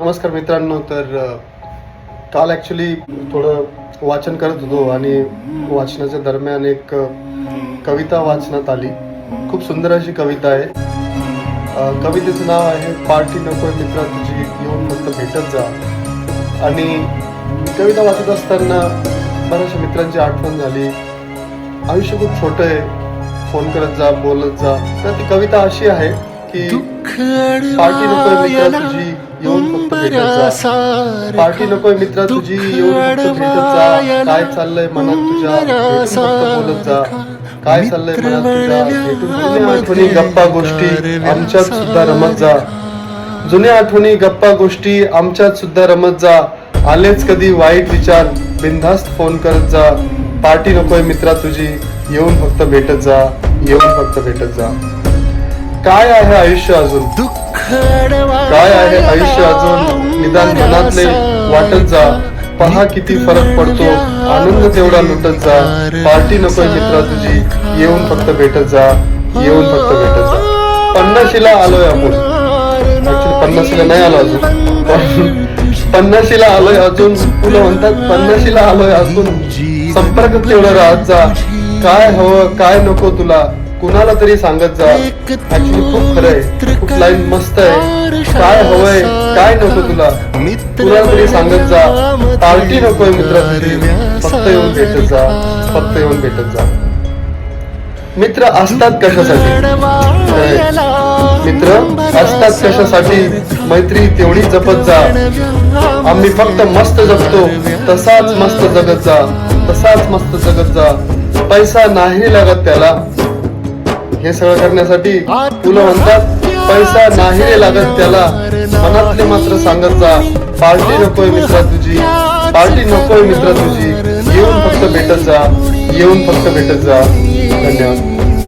नमस्कार मित्रांनो. तर काल ॲक्च्युली थोडं वाचन करत होतो आणि वाचनाच्या दरम्यान एक कविता वाचनात आली. खूप सुंदर अशी कविता आहे. कवितेचं नाव आहे पार्टी नकोय मित्रा तुझी, येऊन फक्त भेटत जा. आणि कविता वाचत असताना बऱ्याचशा मित्रांची आठवण झाली. आयुष्य खूप छोटं आहे, फोन करत जा, बोलत जा. तर ती कविता अशी आहे की पार्टी नकोय मित्रा तुझी, येऊन फक्त भेटत जा. पार्टी नकोय मित्रा तुझी, येऊन फक्त भेटत जा. काय चाललंय मनात तुझ्या, भेटून फक्त बोलत जा. काय चाललंय मनात तुझ्या, भेटून जुन्या आठवणी गप्पा गोष्टी आमच्यात सुद्धा रमत जा. जुन्या आठवणी गप्पा गोष्टी आमच्यात सुद्धा रमत जा. आलेच कधी वाईट विचार, बिनधास्त फोन करत जा. पार्टी नकोय मित्रा तुझी, येऊन फक्त भेटत जा, येऊन फक्त भेटत जा. काय आहे आयुष्य अजून, काय आहे आयुष्य अजून, निदान मनातले वाटत जा. पहा किती फरक पडतो, आनंद तेवढा लुटत जा. पार्टी नकोय मित्रा तुझी, येऊन फक्त भेटत जा, येऊन फक्त भेटत जा. 50शीला आलोय आपण. ऍक्च्युली 50शीला नाही आलो अजून, 50शीला आलोय अजून. तुला म्हणतात 50शीला आलोय अजून. संपर्क तेवढा राहत जा. काय हवं काय नको तुला, कुणाला तरी सांगत जा. ऍक्च्युली खूप खरं आहे, खूप लाईन मस्त आहे. काय हवंय काय नको तुला, कुणाला तरी सांगत जा. पार्टी नकोय मित्र तुझी, फक्त येऊन भेटत जा, फक्त येऊन भेटत जा. मित्र असतात कशासाठी, मित्र असतात कशासाठी, मैत्री तेवढी जपत जा. आम्ही फक्त मस्त जगतो, तसाच मस्त जगत जा, तसाच मस्त जगत जा. पैसा नाही लागत त्याला, हे सगळं करण्यासाठी. तुला म्हणतात पैसा नाही लागत त्याला, मनातले मात्र सांगत जा. पार्टी नकोय मित्रा तुझी, पार्टी नकोय मित्रा तुझी, येऊन फक्त भेटत जा, येऊन फक्त भेटत जा. धन्यवाद.